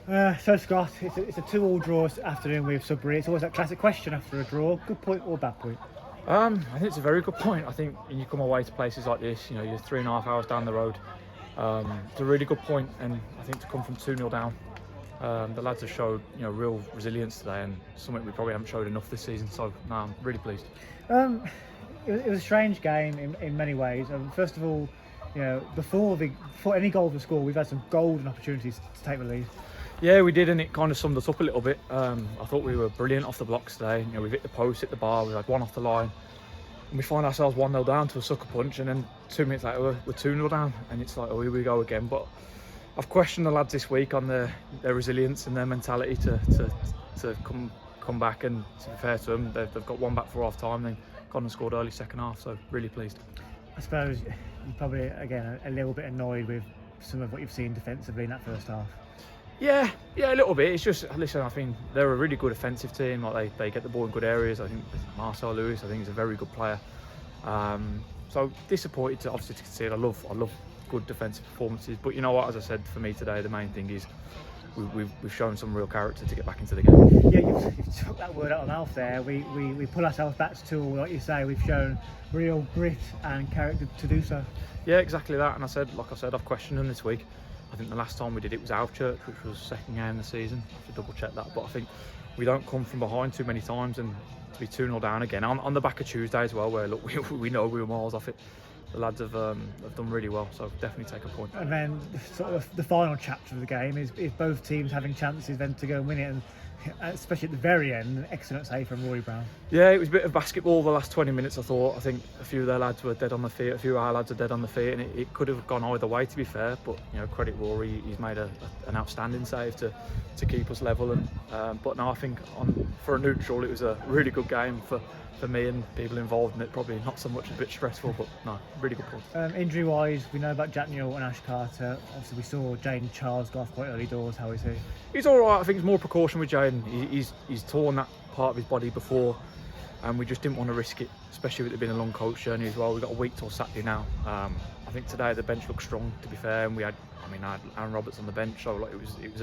So Scott, it's a 2-2 draw this afternoon with Sudbury. It's always that classic question after a draw: good point or bad point? I think it's a very good point. I think when you come away to places like this, you're 3.5 hours down the road. It's a really good point, and I think to come from 2-0 down, the lads have showed real resilience today, and something we probably haven't showed enough this season. So no, I'm really pleased. It was a strange game in many ways. First of all, before any goal was scored, we've had some golden opportunities to take the lead. Yeah, we did, and it kind of summed us up a little bit. I thought we were brilliant off the blocks today. We've hit the post, hit the bar, we had one off the line, and we find ourselves 1-0 down to a sucker punch, and then 2 minutes later we're 2-0 down, and it's like, oh, here we go again. But I've questioned the lads this week on their resilience and their mentality to come back, and to be fair to them, they've got one back for half time, then gone and scored early second half, so really pleased. I suppose you're probably again a little bit annoyed with some of what you've seen defensively in that first half. Yeah, a little bit. It's just, listen, I think they're a really good offensive team. Like they get the ball in good areas. I think Marcel Lewis, I think he's a very good player. So disappointed to obviously to concede. I love good defensive performances. But you know what? As I said, for me today, the main thing is we've shown some real character to get back into the game. Yeah, you've took that word out of my mouth there. We pull ourselves back to, like you say, we've shown real grit and character to do so. Yeah, exactly that. And like I said, I've questioned them this week. I think the last time we did it was Church, which was second game of the season. I have to double check that, but I think we don't come from behind too many times, and to be 2-0 down again on the back of Tuesday as well, where look, we know we were miles off it. The lads have done really well, so definitely take a point. And then sort of the final chapter of the game is both teams having chances then to go and win it, and especially at the very end, an excellent save from Rory Brown. Yeah, it was a bit of basketball the last 20 minutes, I thought. I think a few of their lads were dead on the feet, a few of our lads are dead on the feet, and it could have gone either way, to be fair. But credit Rory, he's made an outstanding save to keep us level. And but no, I think for a neutral, it was a really good game for me and people involved in it. Probably not so much, a bit stressful, but no, really good point. Injury wise, we know about Jack Newell and Ash Carter. Obviously we saw Jaden Charles go off quite early doors. How is he? He's all right. I think it's more precaution with Jaden. He's torn that part of his body before, and we just didn't want to risk it, especially with it being a long coach journey as well. We've got a week till Saturday now. I think today the bench looked strong, to be fair, and I had Aaron Roberts on the bench, so like, it was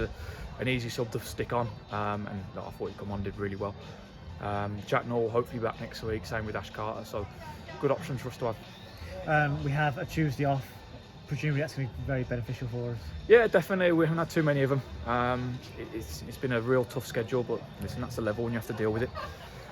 an easy sub to stick on, and I thought he come on, did really well. Jack Nowell hopefully back next week, same with Ash Carter, so good options for us to have. We have a Tuesday off. Presumably that's going to be very beneficial for us. Yeah, definitely. We haven't had too many of them. It's been a real tough schedule, but listen, that's the level and you have to deal with it.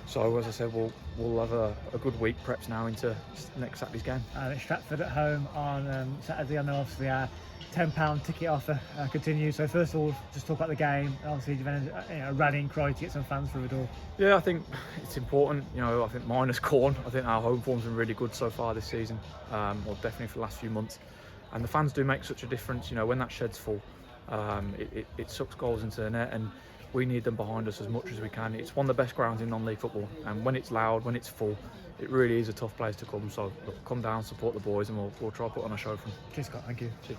So as I said, we'll have a good week preps now into next Saturday's game. It's Stratford at home on Saturday. I know obviously our £10 ticket offer continues. So first of all, just talk about the game. Obviously, you've been a rallying cry to get some fans through the door. Yeah, I think it's important. I think minus Corn, I think our home form's been really good so far this season, or definitely for the last few months. And the fans do make such a difference. When that shed's full, it sucks goals into the net, and we need them behind us as much as we can. It's one of the best grounds in non-league football, and when it's loud, when it's full, it really is a tough place to come. So look, come down, support the boys, and we'll try to put on a show for them. Cheers, Scott. Thank you. Cheers.